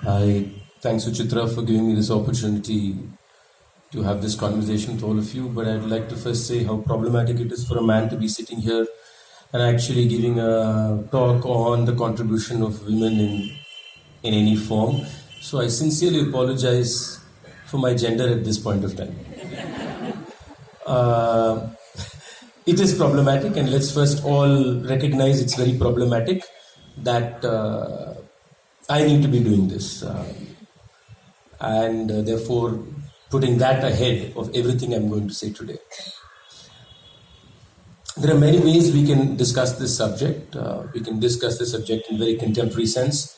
I thank Suchitra for giving me this opportunity to have this conversation with all of you. But I'd like to first say how problematic it is for a man to be sitting here and actually giving a talk on the contribution of women in any form. So I sincerely apologize for my gender at this point of time. It is problematic, and let's first all recognize it's very problematic that I need to be doing this. And therefore, putting that ahead of everything I'm going to say today. There are many ways we can discuss this subject. We can discuss this subject in a very contemporary sense,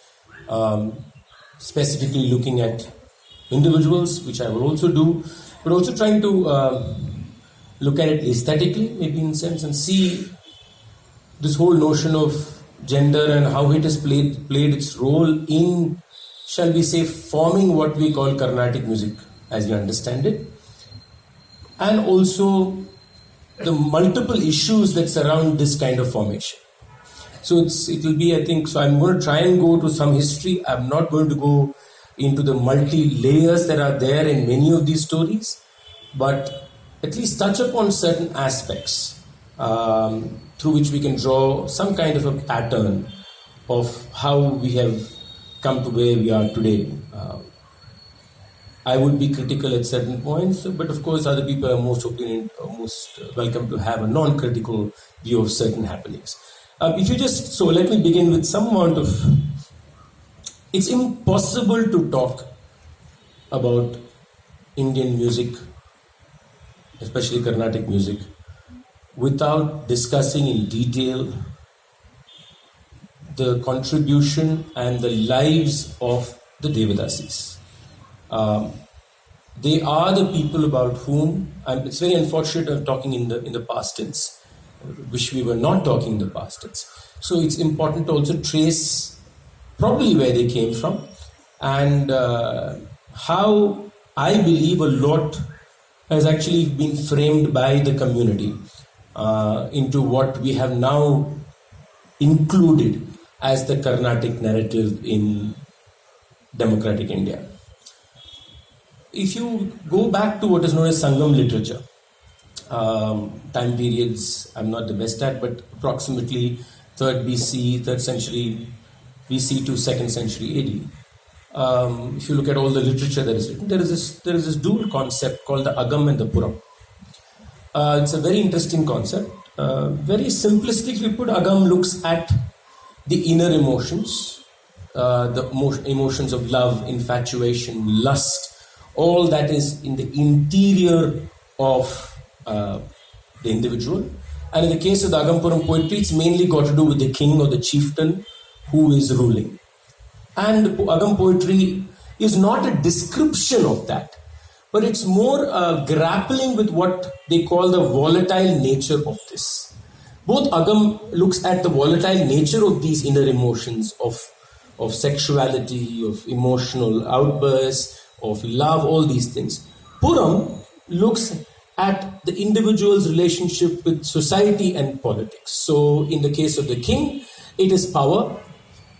specifically looking at individuals, which I will also do, but also trying to look at it aesthetically, maybe in a sense, and see this whole notion of gender and how it has played its role in, shall we say, forming what we call Carnatic music as we understand it, and also the multiple issues that surround this kind of formation. So it will be, I think, so I'm going to try and go to some history. I'm not going to go into the multi-layers that are there in many of these stories, but at least touch upon certain aspects through which we can draw some kind of a pattern of how we have come to where we are today. I would be critical at certain points, but of course other people are most welcome to have a non-critical view of certain happenings. So let me begin with some amount of, it's impossible to talk about Indian music, especially Carnatic music, without discussing in detail the contribution and the lives of the Devadasis. They are the people about whom, and it's very unfortunate I'm talking in the past tense. I wish we were not talking in the past tense. So it's important to also trace probably where they came from and how I believe a lot has actually been framed by the community into what we have now included as the Carnatic narrative in democratic India. If you go back to what is known as Sangam literature, time periods I'm not the best at, but approximately 3rd BC, 3rd century BC to 2nd century AD. If you look at all the literature that is written, there is this dual concept called the Agam and the Puram. It's a very interesting concept. Very simplistically put, Agam looks at the inner emotions, the emotions of love, infatuation, lust, all that is in the interior of the individual. And in the case of the Agam Puram poetry, it's mainly got to do with the king or the chieftain who is ruling. And Agam poetry is not a description of that, but it's more grappling with what they call the volatile nature of this. Both Agam looks at the volatile nature of these inner emotions of sexuality, of emotional outbursts, of love, all these things. Puram looks at the individual's relationship with society and politics. So in the case of the king, it is power,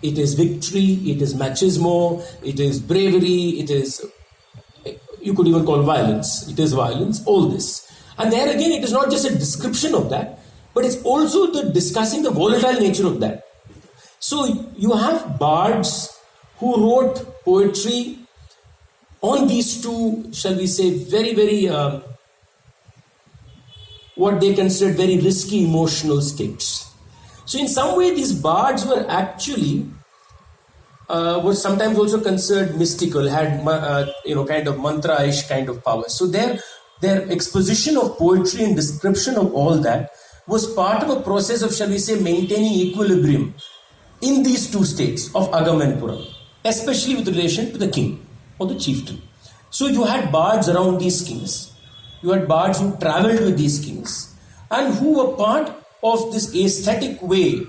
it is victory, it is machismo, it is bravery, it is, you could even call violence, it is violence, all this. And there again, it is not just a description of that, but it's also discussing the volatile nature of that. So you have bards who wrote poetry on these two, shall we say, very, very, what they considered very risky emotional states. So in some way, these bards were actually, were sometimes also considered mystical, had, kind of mantra-ish kind of power. So their exposition of poetry and description of all that was part of a process of, shall we say, maintaining equilibrium in these two states of Agam and Puram, especially with relation to the king or the chieftain. So you had bards around these kings. You had bards who traveled with these kings and who were part of this aesthetic way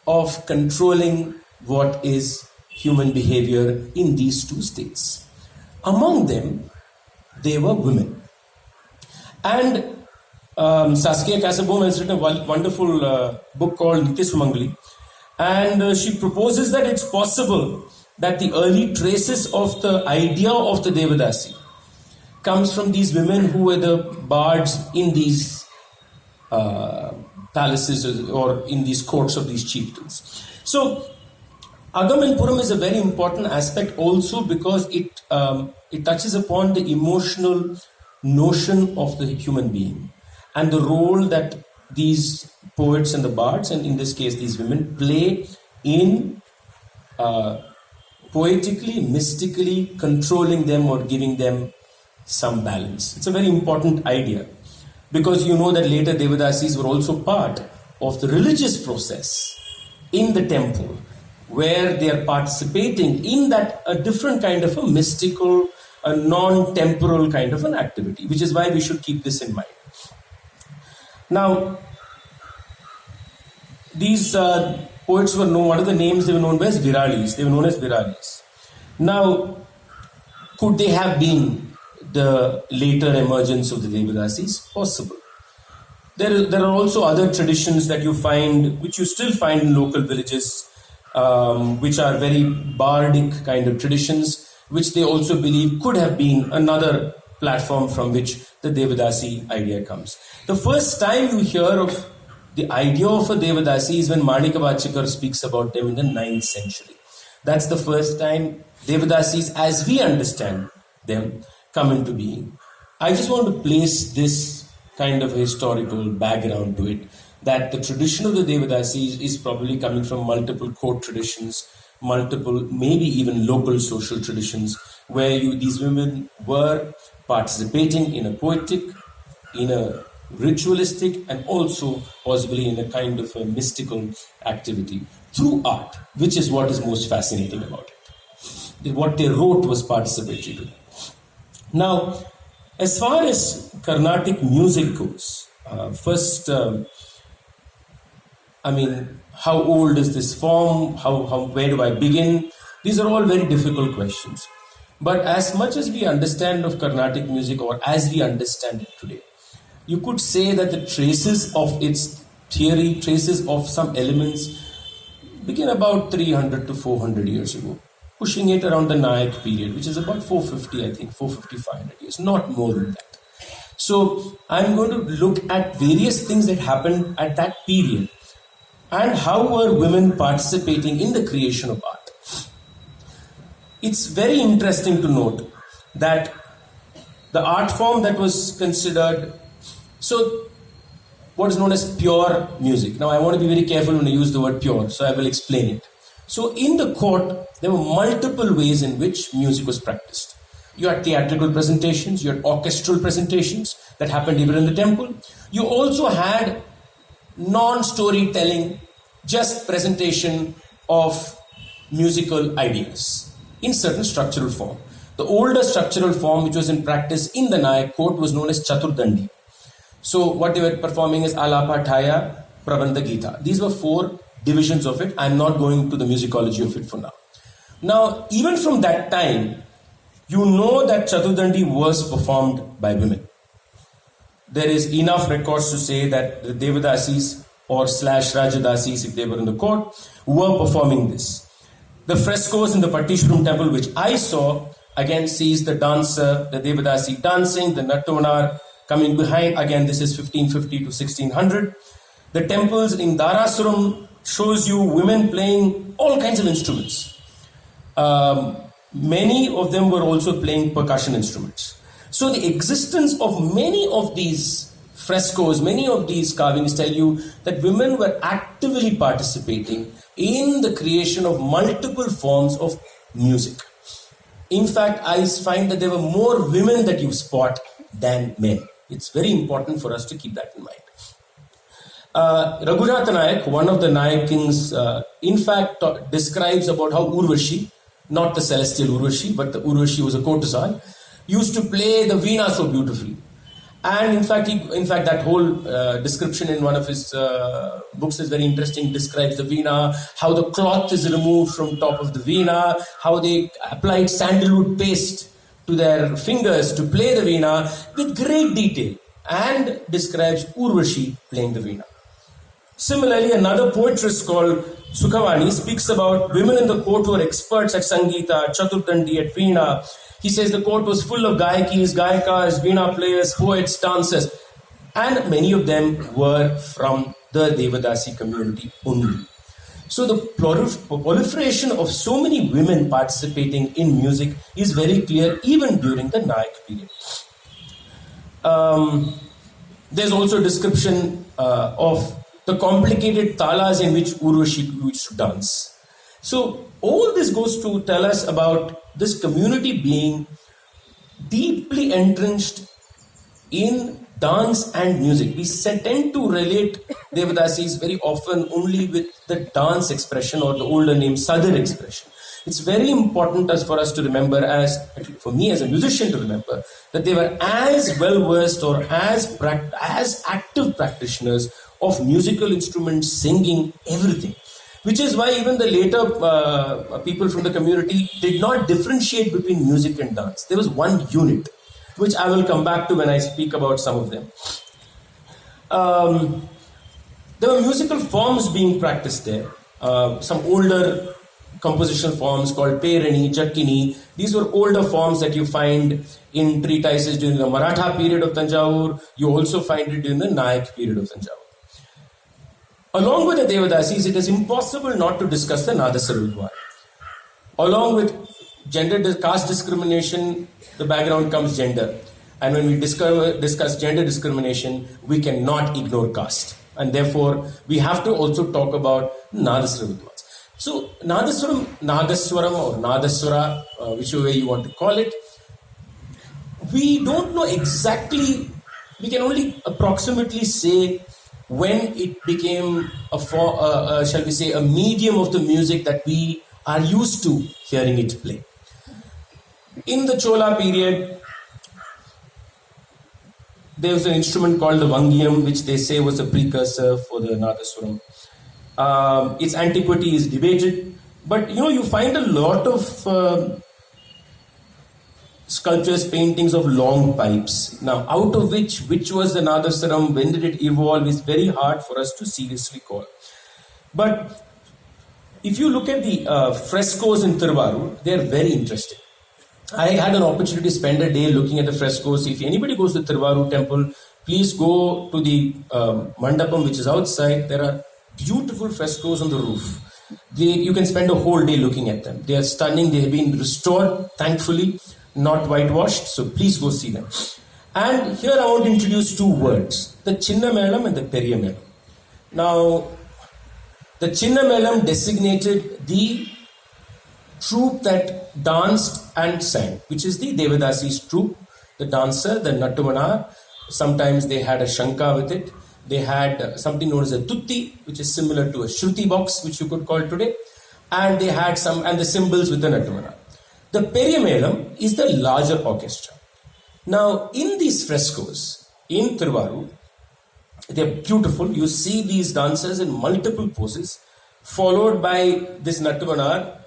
of controlling what is human behavior in these two states. Among them, they were women. And Saskia Kasabom has written a wonderful book called Nitya Sumangali, and she proposes that it's possible that the early traces of the idea of the Devadasi comes from these women who were the bards in these palaces or in these courts of these chieftains. So Agam and Puram is a very important aspect also because it touches upon the emotional notion of the human being and the role that these poets and the bards, and in this case these women, play in poetically, mystically controlling them or giving them some balance. It's a very important idea because you know that later Devadasis were also part of the religious process in the temple, where they are participating in that a different kind of a mystical, a non-temporal kind of an activity, which is why we should keep this in mind. Now, these poets were known, one of the names they were known as Viralis. They were known as Viralis. Now, could they have been the later emergence of the Devadasis? Possible. There are also other traditions that you find, which you still find in local villages, which are very bardic kind of traditions, which they also believe could have been another platform from which the Devadasi idea comes. The first time you hear of the idea of a Devadasi is when Manikavachikar speaks about them in the 9th century. That's the first time Devadasis, as we understand them, come into being. I just want to place this kind of historical background to it, that the tradition of the Devadasi is probably coming from multiple court traditions, multiple, maybe even local social traditions, where these women were participating in a poetic, in a ritualistic, and also possibly in a kind of a mystical activity through art, which is what is most fascinating about it. What they wrote was participatory to them. Now, as far as Carnatic music goes, first, how old is this form? Where do I begin? These are all very difficult questions. But as much as we understand of Carnatic music, or as we understand it today, you could say that the traces of its theory, traces of some elements, begin about 300 to 400 years ago, pushing it around the Nayak period, which is about 450, I think, 450, 500 years, not more than that. So I'm going to look at various things that happened at that period and how were women participating in the creation of art. It's very interesting to note that the art form that was considered, so what is known as pure music. Now I want to be very careful when I use the word pure, so I will explain it. So in the court, there were multiple ways in which music was practiced. You had theatrical presentations, you had orchestral presentations that happened even in the temple. You also had non-storytelling, just presentation of musical ideas in certain structural form. The older structural form which was in practice in the Nayak court was known as Chaturdandi. So what they were performing is Alapa, Thaya, Prabandha, Gita. These were 4 divisions of it. I'm not going to the musicology of it for now. Now, even from that time, you know that Chaturdandi was performed by women. There is enough records to say that the Devadasis or / Rajadasis, if they were in the court, were performing this. The frescoes in the Pattishpuram temple, which I saw, again sees the dancer, the Devadasi dancing, the Nattonar coming behind. Again, this is 1550 to 1600. The temples in Dharasuram shows you women playing all kinds of instruments. Many of them were also playing percussion instruments. So the existence of many of these frescoes, many of these carvings tell you that women were actively participating in the creation of multiple forms of music. In fact, I find that there were more women that you spot than men. It's very important for us to keep that in mind. Raghunatha Nayak, one of the Nayak kings, in fact describes about how Urvashi, not the celestial Urvashi, but the Urvashi was a courtesan, used to play the veena so beautifully. And in fact, that whole description in one of his books is very interesting. Describes the veena, how the cloth is removed from top of the veena, how they applied sandalwood paste to their fingers to play the veena with great detail, and describes Urvashi playing the veena. Similarly, another poetress called Sukhavani speaks about women in the court who are experts at Sangeeta, Chaturdandi, at Veena. He says the court was full of Gayakis, Gayakas, Veena players, poets, dancers, and many of them were from the Devadasi community only. So the proliferation of so many women participating in music is very clear even during the Nayak period. There's also a description of the complicated talas in which Urvashi used to dance. So all this goes to tell us about this community being deeply entrenched in dance and music. We tend to relate Devadasis very often only with the dance expression or the older name Sadar expression. It's very important for us to remember, as for me as a musician to remember, that they were as well versed or as active practitioners of musical instruments, singing, everything. Which is why even the later people from the community did not differentiate between music and dance. There was one unit, which I will come back to when I speak about some of them. There were musical forms being practiced there. Some older compositional forms called Perani, Jakkini. These were older forms that you find in treatises during the Maratha period of Tanjavur. You also find it during the Nayak period of Tanjavur. Along with the Devadasis, it is impossible not to discuss the Nadaswara Vidwan. Along with caste discrimination, the background comes gender. And when we discuss gender discrimination, we cannot ignore caste. And therefore, we have to also talk about Nadaswara Vidwans. So, Nagaswaram or Nadaswara, whichever way you want to call it, we don't know exactly, we can only approximately say when it became shall we say, a medium of the music that we are used to hearing it play. In the Chola period, there was an instrument called the Vangiyam, which they say was a precursor for the Nadaswaram. Its antiquity is debated, but you find a lot of sculptures, paintings of long pipes. Now, out of which was the Nadaswaram, when did it evolve, is very hard for us to seriously call. But if you look at the frescoes in Tiruvallur, they are very interesting. I had an opportunity to spend a day looking at the frescoes. If anybody goes to the Tiruvallur temple, please go to the mandapam which is outside. There are beautiful frescoes on the roof. You can spend a whole day looking at them. They are stunning. They have been restored, thankfully, not whitewashed. So please go see them. And here I want to introduce two words, the Chinna Melam and the Periya Melam. Now, the Chinna Melam designated the troupe that danced and sang, which is the Devadasi's troupe, the dancer, the Nattumanar. Sometimes they had a Shanka with it. They had something known as a Tutti, which is similar to a Shruti box, which you could call today. And they had and the cymbals with the Nattumanar. The Periya Melam is the larger orchestra. Now, in these frescoes in Tiruvallur, they're beautiful. You see these dancers in multiple poses, followed by this Nattumanar,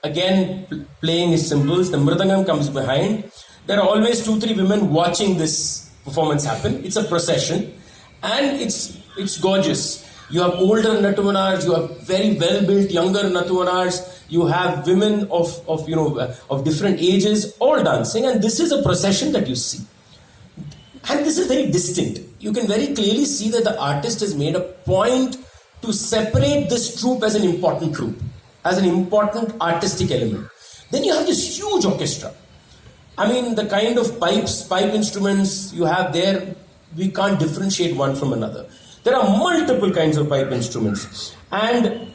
again playing his cymbals. The Mridangam comes behind. There are always 2-3 women watching this performance happen. It's a procession, and it's gorgeous. You have older Nattumanars, you have very well-built younger Nattumanars, you have women of different ages, all dancing, and this is a procession that you see. And this is very distinct. You can very clearly see that the artist has made a point to separate this troupe as an important troupe, as an important artistic element. Then you have this huge orchestra. I mean, the kind of pipe instruments you have there, we can't differentiate one from another. There are multiple kinds of pipe instruments. And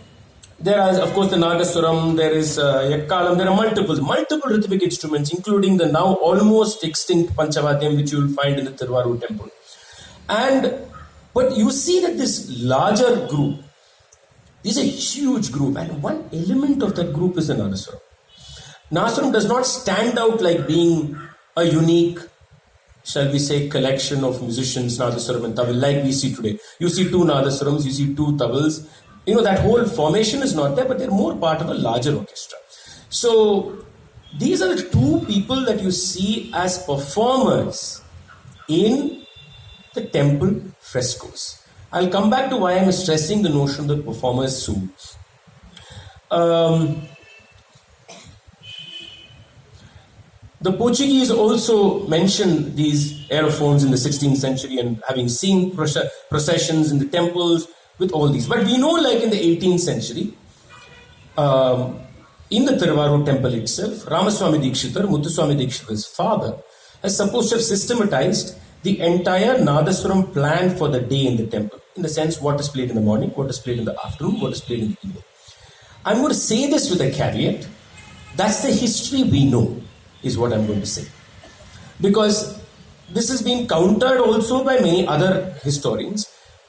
there are, of course, the Nagaswaram, there is Yakkalam, there are multiple rhythmic instruments, including the now almost extinct Panchavadyam, which you will find in the Tiruvallur temple. But you see that this larger group is a huge group, and one element of that group is the Nadaswaram. Nadaswaram does not stand out like being a unique, shall we say, collection of musicians, Nadaswaram and Taval, like we see today. You see 2 Nadaswarams, you see 2 Tavals. That whole formation is not there, but they're more part of a larger orchestra. So, these are the 2 people that you see as performers in the temple frescoes. I'll come back to why I'm stressing the notion of the performers soon. The Portuguese also mentioned these aerophones in the 16th century and having seen processions in the temples with all these. But we know, like in the 18th century, in the Thiruvarur temple itself, Ramaswamy Dikshitar, Muthuswamy Dikshitar's father, is supposed to have systematized the entire Nadaswaram plan for the day in the temple. In the sense, what is played in the morning, what is played in the afternoon, what is played in the evening. I'm going to say this with a caveat. That's the history we know, is what I'm going to say. Because this has been countered also by many other historians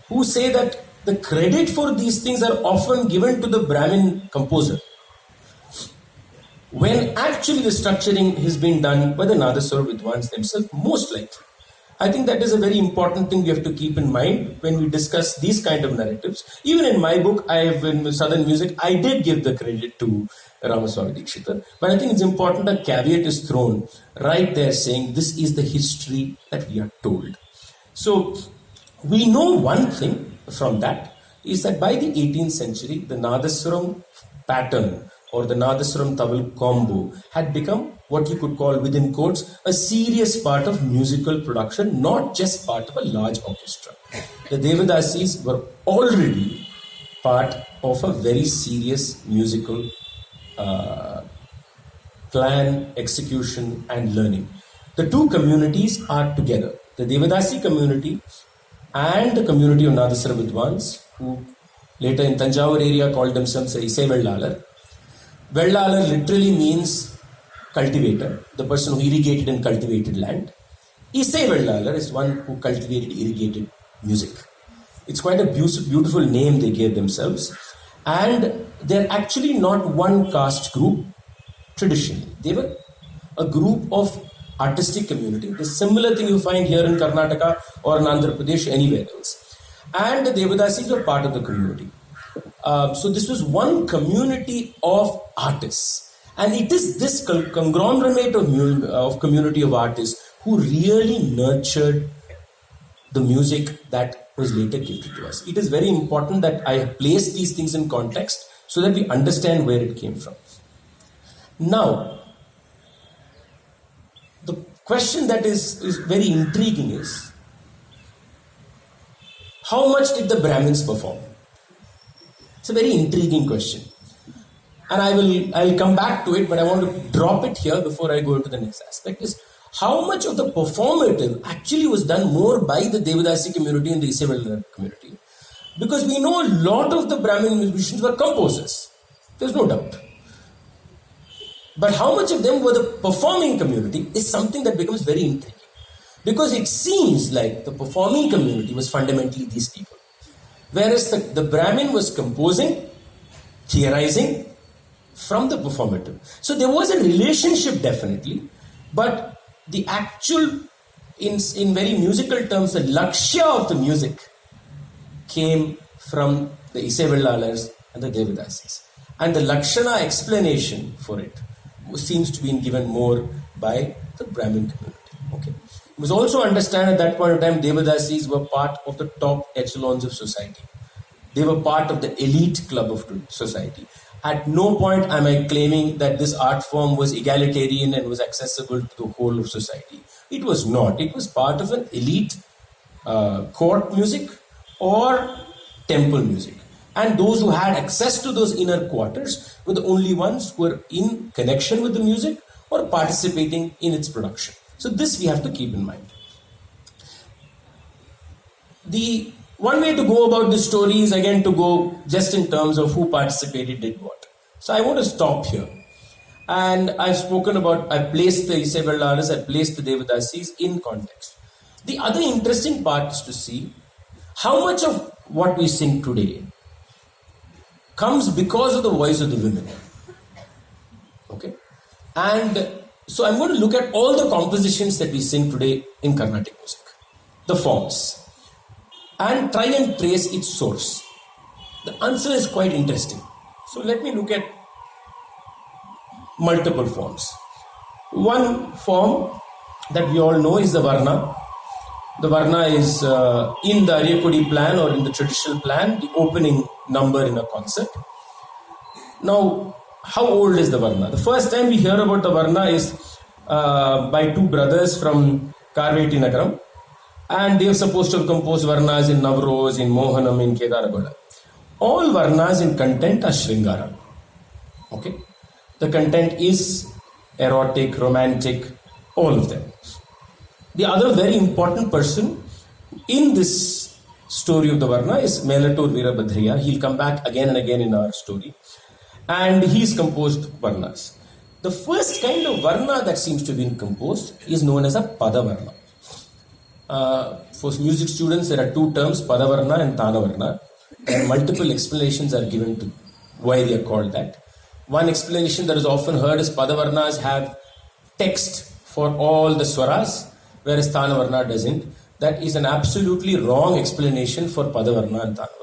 who say that the credit for these things are often given to the Brahmin composer, when actually the structuring has been done by the Nadaswara Vidwans themselves, most likely. I think that is a very important thing we have to keep in mind when we discuss these kind of narratives. Even in my book, in Southern Music, I did give the credit to Ramaswamy Dikshitar. But I think it's important a caveat is thrown right there saying this is the history that we are told. So we know one thing from that is that by the 18th century, the Nadaswaram pattern or the Nadaswaram Taval combo had become what you could call, within quotes, a serious part of musical production, not just part of a large orchestra. The Devadasis were already part of a very serious musical plan, execution, and learning. The two communities are together. The Devadasi community and the community of Nadaswara Vidwans, who later in Tanjavur area called themselves Isai Vellalar. Vellalar literally means cultivator, the person who irrigated and cultivated land. Isai Vellalar is one who cultivated irrigated music. It's quite a beautiful name they gave themselves. And they're actually not one caste group traditionally. They were a group of artistic community. The similar thing you find here in Karnataka or in Andhra Pradesh, anywhere else. And the Devadasis were part of the community. So this was one community of artists. And it is this conglomerate of community of artists who really nurtured the music that was later gifted to us. It is very important that I place these things in context so that we understand where it came from. Now, the question that is very intriguing is, how much did the Brahmins perform? It's a very intriguing question. And I'll come back to it, but I want to drop it here before I go into the next aspect, is how much of the performative actually was done more by the Devadasi community and the Isai Vellalar community. Because we know a lot of the Brahmin musicians were composers. There's no doubt. But how much of them were the performing community is something that becomes very intriguing. Because it seems like the performing community was fundamentally these people. Whereas the Brahmin was composing, theorizing from the performative. So there was a relationship definitely, but the actual, in very musical terms, the lakshya of the music came from the Isai Vellalars and the Devadasis. And the Lakshana explanation for it seems to be given more by the Brahmin community. Okay. You must also understand at that point of time, Devadasis were part of the top echelons of society. They were part of the elite club of society. At no point am I claiming that this art form was egalitarian and was accessible to the whole of society. It was not. It was part of an elite court music or temple music. And those who had access to those inner quarters were the only ones who were in connection with the music or participating in its production. So this we have to keep in mind. The one way to go about this story is again to go just in terms of who participated, did what. So I want to stop here. And I've spoken about, I placed the Isai Vellaras, I placed the Devadasis in context. The other interesting part is to see how much of what we sing today comes because of the voice of the women. Okay? And so I'm going to look at all the compositions that we sing today in Carnatic music, the forms, and try and trace its source. The answer is quite interesting. So let me look at multiple forms. One form that we all know is the Varna. The Varna is in the Aryakudi plan or in the traditional plan, the opening number in a concert. Now, how old is the Varna? The first time we hear about the Varna is by two brothers from Karveti Nagaram, and they are supposed to have composed Varnas in Navroz, in Mohanam, in Kedaragoda. All Varnas in content are Shringara. Okay? The content is erotic, romantic, all of them. The other very important person in this story of the Varna is Melatur Veerabhadriya. He'll come back again and again in our story. And he's composed Varnas. The first kind of Varna that seems to have been composed is known as a Padavarna. For music students, there are two terms, Padavarna and Tanavarna. And multiple explanations are given to why they are called that. One explanation that is often heard is Padavarnas have text for all the swaras, whereas Tanavarna doesn't. That is an absolutely wrong explanation for Padavarna and Tanavarna.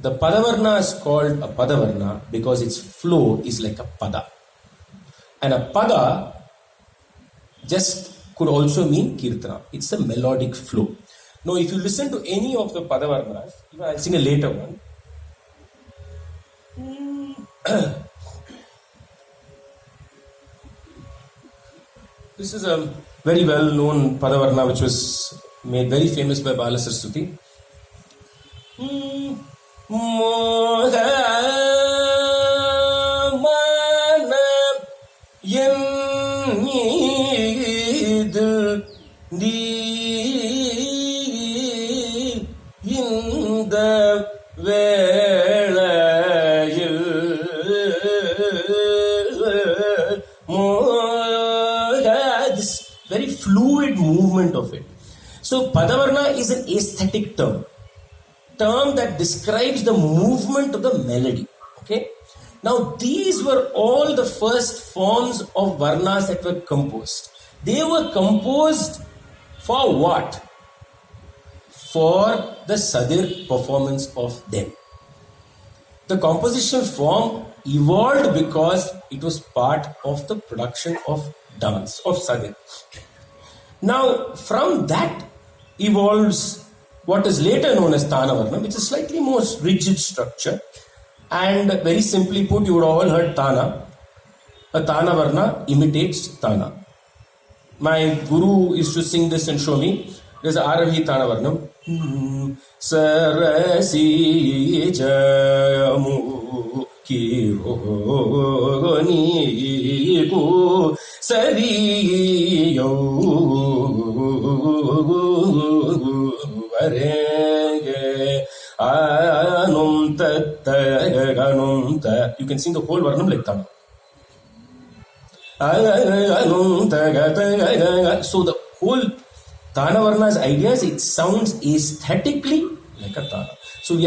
The Padavarna is called a Padavarna because its flow is like a Pada. And a Pada just could also mean Kirtana. It's a melodic flow. Now, if you listen to any of the Padavarnas, I'll sing a later one. This is a very well-known Padavarna which was made very famous by Bala Saraswati. Moha mana yennidu di inda velayil moha, this very fluid movement of it. So Padavarna is an aesthetic term that describes the movement of the melody. Okay. Now these were all the first forms of Varnas that were composed. They were composed for what? For the Sadir performance of them. The composition form evolved because it was part of the production of dance, of Sadir. Now from that evolves what is later known as Tanavarna, which is slightly more rigid structure. And very simply put, you would all heard Tana. A Tanavarna imitates Tana. My guru used to sing this and show me. There's Aravi Tanavarnam. Sarasi jamu kironi ku sariyo. You can sing the whole Varnam like Tana. So the whole Tana Varna's ideas, it sounds aesthetically like a Tana. So we